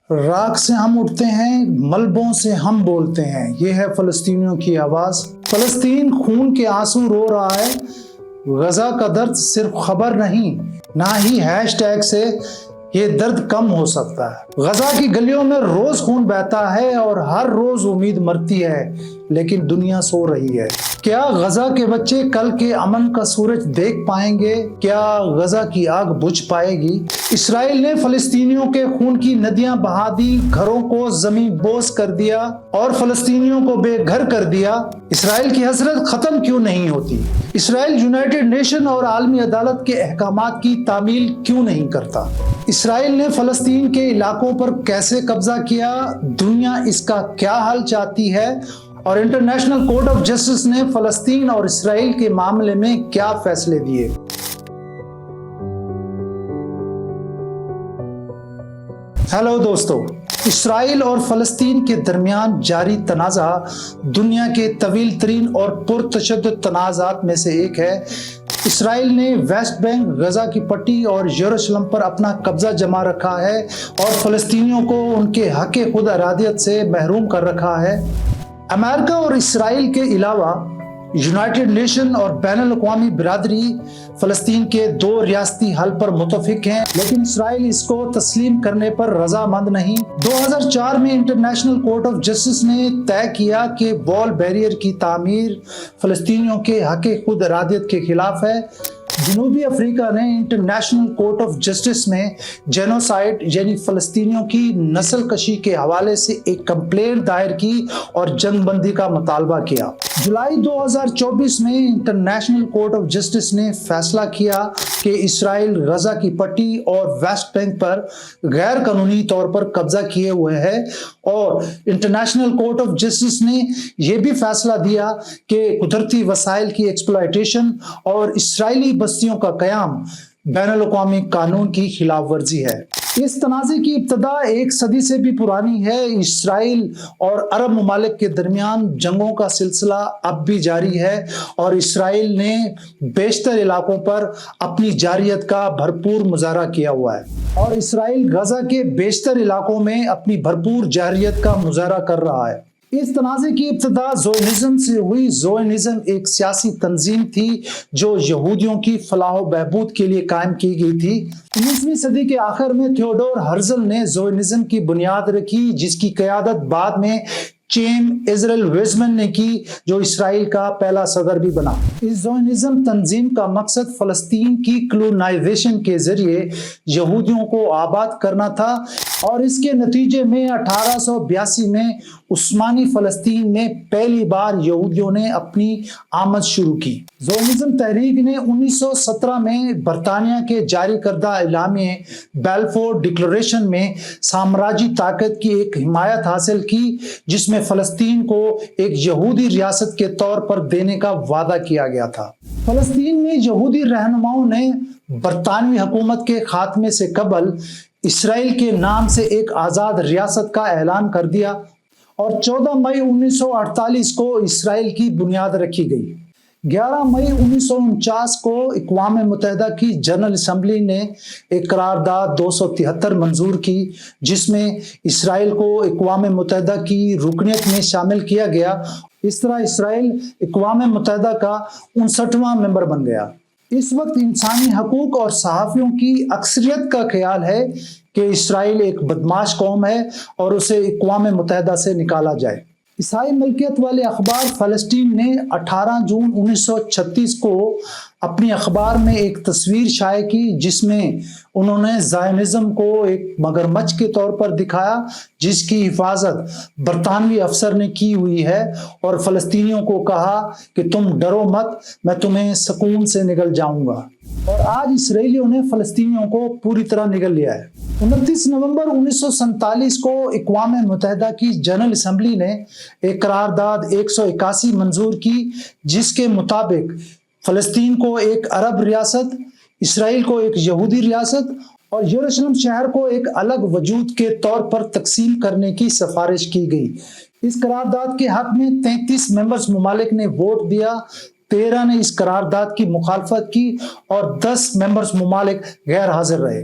راکھ سے ہم اٹھتے ہیں، ملبوں سے ہم بولتے ہیں، یہ ہے فلسطینیوں کی آواز۔ فلسطین خون کے آنسو رو رہا ہے، غزہ کا درد صرف خبر نہیں، نہ ہی ہیش ٹیگ سے یہ درد کم ہو سکتا ہے۔ غزہ کی گلیوں میں روز خون بہتا ہے اور ہر روز امید مرتی ہے، لیکن دنیا سو رہی ہے۔ کیا غزہ کے بچے کل کے امن کا سورج دیکھ پائیں گے؟ کیا غزہ کی آگ بجھ پائے گی؟ اسرائیل نے فلسطینیوں کے خون کی ندیاں بہا دی، گھروں کو زمین بوس کر دیا اور فلسطینیوں کو بے گھر کر دیا۔ اسرائیل کی حسرت ختم کیوں نہیں ہوتی؟ اسرائیل یونائیٹڈ نیشن اور عالمی عدالت کے احکامات کی تعمیل کیوں نہیں کرتا؟ اسرائیل نے فلسطین کے علاقوں پر کیسے قبضہ کیا؟ دنیا اس کا کیا حل چاہتی ہے؟ اور انٹرنیشنل کورٹ آف جسٹس نے فلسطین اور اسرائیل کے معاملے میں کیا فیصلے دیے؟ ہیلو دوستو، اسرائیل اور فلسطین کے درمیان جاری تنازع دنیا کے طویل ترین اور پرتشدد تنازعات میں سے ایک ہے۔ اسرائیل نے ویسٹ بینک، غزہ کی پٹی اور یروشلم پر اپنا قبضہ جما رکھا ہے اور فلسطینیوں کو ان کے حق خود ارادیت سے محروم کر رکھا ہے۔ امریکہ اور اسرائیل کے علاوہ یونائیٹڈ نیشن اور بین الاقوامی برادری فلسطین کے دو ریاستی حل پر متفق ہیں، لیکن اسرائیل اس کو تسلیم کرنے پر رضامند نہیں۔ 2004 میں انٹرنیشنل کورٹ آف جسٹس نے طے کیا کہ وال بیریئر کی تعمیر فلسطینیوں کے حق خود ارادیت کے خلاف ہے۔ جنوبی افریقہ نے انٹرنیشنل کورٹ آف جسٹس میں جینوسائیڈ یعنی فلسطینیوں کی نسل کشی کے حوالے سے ایک کمپلینٹ دائر کی اور جنگ بندی کا مطالبہ کیا۔ جولائی 2024 میں انٹرنیشنل کورٹ آف جسٹس نے فیصلہ کیا کہ اسرائیل غزہ کی پٹی اور ویسٹ بینک پر غیر قانونی طور پر قبضہ کیے ہوئے ہے، اور انٹرنیشنل کورٹ آف جسٹس نے یہ بھی فیصلہ دیا کہ قدرتی وسائل کی ایکسپلائٹیشن اور اسرائیلی بستیوں کا قیام بین الاقوامی قانون کی خلاف ورزی ہے۔ اس تنازع کی ابتدا ایک صدی سے بھی پرانی ہے۔ اسرائیل اور عرب ممالک کے درمیان جنگوں کا سلسلہ اب بھی جاری ہے، اور اسرائیل نے بیشتر علاقوں پر اپنی جارحیت کا بھرپور مظاہرہ کیا ہوا ہے، اور اسرائیل غزہ کے بیشتر علاقوں میں اپنی بھرپور جارحیت کا مظاہرہ کر رہا ہے۔ اس تنازع کی ابتدا زیونزم سے ہوئی۔ زیونزم ایک سیاسی تنظیم تھی جو یہودیوں کی فلاح و بہبود کے لیے قائم کی گئی تھی۔ 19ویں صدی کے آخر میں تھیوڈور ہرزل نے زیونزم کی بنیاد رکھی، جس کی قیادت بعد میں چیم ازرائیل ویزمن نے کی، جو اسرائیل کا پہلا صدر بھی بنا۔ اس زیونزم تنظیم کا مقصد فلسطین کی کلونائزیشن کے ذریعے یہودیوں کو آباد کرنا تھا، اور اس کے نتیجے میں 1882 میں عثمانی فلسطین میں پہلی بار یہودیوں نے اپنی آمد شروع کی۔ زیونزم تحریک نے 1917 میں برطانیہ کے جاری کردہ اعلامیہ بیلفور ڈکلریشن میں سامراجی طاقت کی ایک حمایت حاصل کی، جس میں فلسطین کو ایک یہودی ریاست کے طور پر دینے کا وعدہ کیا گیا تھا۔ فلسطین میں یہودی رہنماؤں نے برطانوی حکومت کے خاتمے سے قبل اسرائیل کے نام سے ایک آزاد ریاست کا اعلان کر دیا، اور 14 مئی 1948 کو اسرائیل کی بنیاد رکھی گئی۔ 11 مئی 1949 کو اقوام متحدہ کی جنرل اسمبلی نے ایک قرارداد 273 منظور کی، جس میں اسرائیل کو اقوام متحدہ کی رکنیت میں شامل کیا گیا۔ اس طرح اسرائیل اقوام متحدہ کا 59واں ممبر بن گیا۔ اس وقت انسانی حقوق اور صحافیوں کی اکثریت کا خیال ہے کہ اسرائیل ایک بدمعاش قوم ہے اور اسے اقوام متحدہ سے نکالا جائے۔ عیسائی ملکیت والے اخبار فلسطین نے 18 جون 1936 کو اپنی اخبار میں ایک تصویر شائع کی، جس میں انہوں نے زائونزم کو ایک مگرمچھ کے طور پر دکھایا، جس کی حفاظت برطانوی افسر نے کی ہوئی ہے، اور فلسطینیوں کو کہا کہ تم ڈرو مت، میں تمہیں سکون سے نگل جاؤں گا۔ اور آج اسرائیلیوں نے فلسطینیوں کو پوری طرح نگل لیا ہے۔ 29 نومبر 1947 کو اقوام متحدہ کی جنرل اسمبلی نے ایک قرارداد 181 منظور کی، جس کے مطابق فلسطین کو ایک عرب ریاست، اسرائیل کو ایک یہودی ریاست اور یروشلم شہر کو ایک الگ وجود کے طور پر تقسیم کرنے کی سفارش کی گئی۔ اس قرارداد کے حق میں 33 ممبرز ممالک نے ووٹ دیا، 13 نے اس قرارداد کی مخالفت کی اور 10 ممبرز ممالک غیر حاضر رہے۔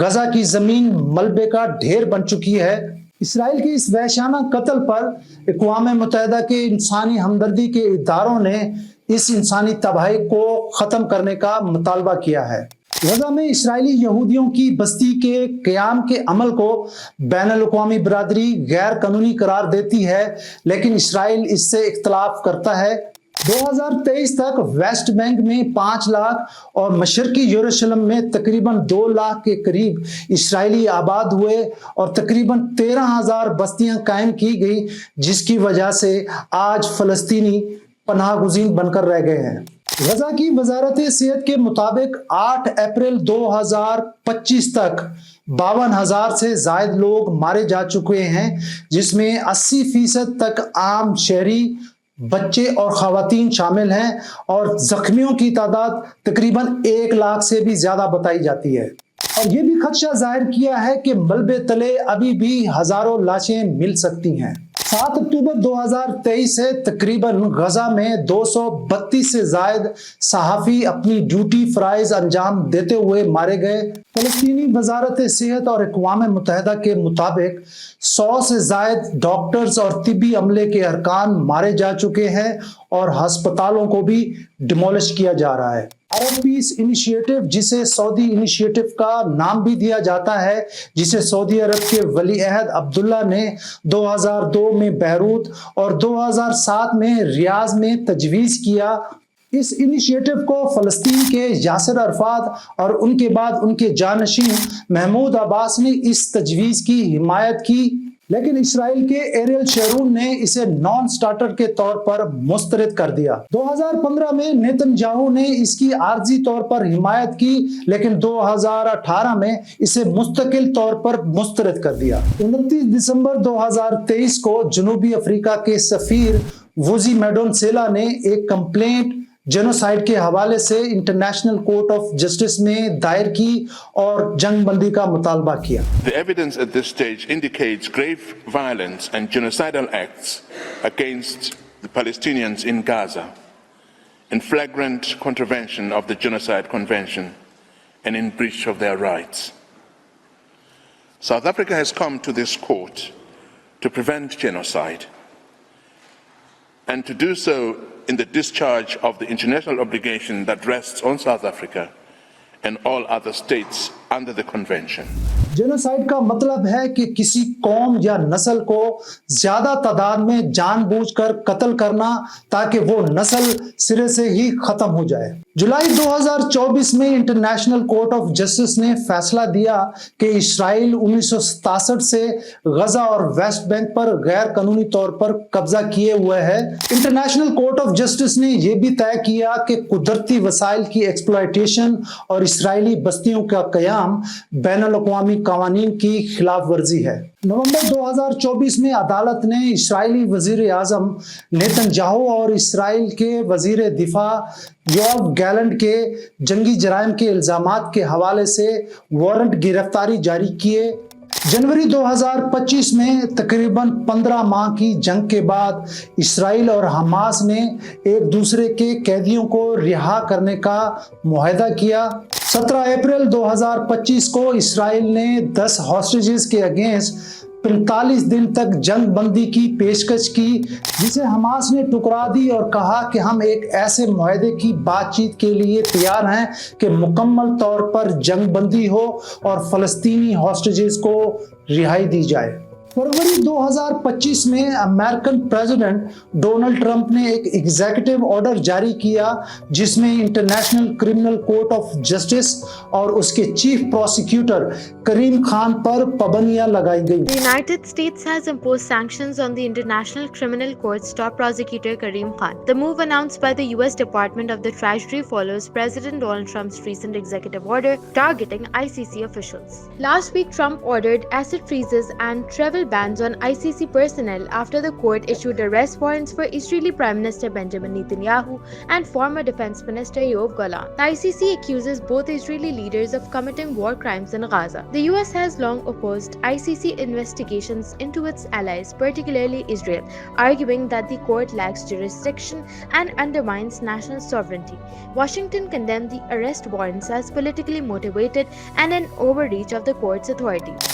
غزہ کی زمین ملبے کا ڈھیر بن چکی ہے۔ اسرائیل کے اس وحشیانہ قتل پر اقوام متحدہ کے انسانی ہمدردی کے اداروں نے اس انسانی تباہی کو ختم کرنے کا مطالبہ کیا ہے۔ غزہ میں اسرائیلی یہودیوں کی بستی کے قیام کے عمل کو بین الاقوامی برادری غیر قانونی قرار دیتی ہے، لیکن اسرائیل اس سے اختلاف کرتا ہے۔ 2023 تک ویسٹ بینک میں 5 لاکھ اور مشرقی یروشلم میں تقریباً 2 لاکھ کے قریب اسرائیلی آباد ہوئے اور تقریباً 13,000 بستیاں قائم کی گئی، جس کی وجہ سے آج فلسطینی پناہ گزین بن کر رہ گئے ہیں۔ غزہ کی وزارت صحت کے مطابق 8 اپریل 2025 تک 52,000 سے زائد لوگ مارے جا چکے ہیں، جس میں 80% تک عام شہری، بچے اور خواتین شامل ہیں، اور زخمیوں کی تعداد تقریباً 1 لاکھ سے بھی زیادہ بتائی جاتی ہے۔ اور یہ بھی خدشہ ظاہر کیا ہے کہ ملبے تلے ابھی بھی ہزاروں لاشیں مل سکتی ہیں۔ 7 اکتوبر 2023 سے تقریباً غزہ میں 232 سے زائد صحافی اپنی ڈیوٹی فرائض انجام دیتے ہوئے مارے گئے۔ فلسطینی وزارت صحت اور اقوام متحدہ کے مطابق 100 سے زائد ڈاکٹرز اور طبی عملے کے ارکان مارے جا چکے ہیں اور ہسپتالوں کو بھی ڈیمولش کیا جا رہا ہے۔ عرب پیس انیشیٹو، جسے سعودی انیشیٹو کا نام بھی دیا جاتا ہے، جسے سعودی عرب کے ولی عہد عبداللہ نے 2002 میں بیروت اور 2007 میں ریاض میں تجویز کیا۔ اس انیشیٹو کو فلسطین کے یاسر عرفات اور ان کے بعد ان کے جانشین محمود عباس نے اس تجویز کی حمایت کی، لیکن اسرائیل کے ایریل شیرون نے اسے نان سٹارٹر کے طور پر مسترد کر دیا۔ 2015 میں نیتن یاہو نے اس کی عارضی طور پر حمایت کی، لیکن 2018 میں اسے مستقل طور پر مسترد کر دیا۔ 29 دسمبر 2023 کو جنوبی افریقہ کے سفیر ووزی میڈونسیلا نے ایک کمپلینٹ جینوسائیڈ کے حوالے سے انٹرنیشنل کورٹ آف جسٹس میں دائر کی اور جنگ بندی کا مطالبہ کیا۔ The evidence at this stage indicates grave violence and genocidal acts against the Palestinians in Gaza, in flagrant contravention of the Genocide Convention and in breach of their rights. South Africa has come to this court to prevent genocide and to do so in the discharge of the international obligation that rests on South Africa and all other states under the convention. Genocide کا مطلب ہے کہ کسی قوم یا نسل کو زیادہ تعداد میں جان بوجھ کر قتل کرنا تاکہ وہ نسل سرے سے ہی ختم ہو جائے۔ جولائی 2024 میں انٹرنیشنل کورٹ آف جسٹس نے فیصلہ دیا کہ اسرائیل 1967 سے غزہ اور ویسٹ بینک پر غیر قانونی طور پر قبضہ کیے ہوئے ہے۔ انٹرنیشنل کورٹ آف جسٹس نے یہ بھی طے کیا کہ قدرتی وسائل کی ایکسپلائٹیشن اور اسرائیلی بستیوں کا قیام بین الاقوامی قوانین کی خلاف ورزی ہے۔ نومبر 2024 میں عدالت نے اسرائیلی وزیر اعظم نیتن یاہو اور اسرائیل کے وزیر دفاع یوآف گیلنٹ کے جنگی جرائم کے الزامات کے حوالے سے وارنٹ گرفتاری جاری کیے۔ جنوری 2025 میں تقریباً 15 ماہ کی جنگ کے بعد اسرائیل اور حماس نے ایک دوسرے کے قیدیوں کو رہا کرنے کا معاہدہ کیا۔ 17 اپریل 2025 کو اسرائیل نے 10 ہاسٹیجز کے اگینسٹ 45 دن تک جنگ بندی کی پیشکش کی، جسے حماس نے ٹکرا دی اور کہا کہ ہم ایک ایسے معاہدے کی بات چیت کے لیے تیار ہیں کہ مکمل طور پر جنگ بندی ہو اور فلسطینی ہاسٹیجز کو رہائی دی جائے۔ فروری 2025 میں امریکن پریزیڈنٹ ڈونلڈ ٹرمپ نے ایک ایگزیکٹو آرڈر جاری کیا جس میں international criminal court of justice اور اس کے چیف پروسیکیوٹر کریم خان پر پابندیاں لگائی گئیں۔ The United States has imposed sanctions on the International Criminal Court's top prosecutor Karim Khan. The move announced by the US Department of the Treasury follows President Donald Trump's recent executive order targeting ICC officials. Last week, Trump ordered asset freezes and travel bans on ICC personnel after the court issued arrest warrants for Israeli Prime Minister Benjamin Netanyahu and former Defense Minister Yoav Gallant. The ICC accuses both Israeli leaders of committing war crimes in Gaza. The US has long opposed ICC investigations into its allies, particularly Israel, arguing that the court lacks jurisdiction and undermines national sovereignty. Washington condemned the arrest warrants as politically motivated and an overreach of the court's authority.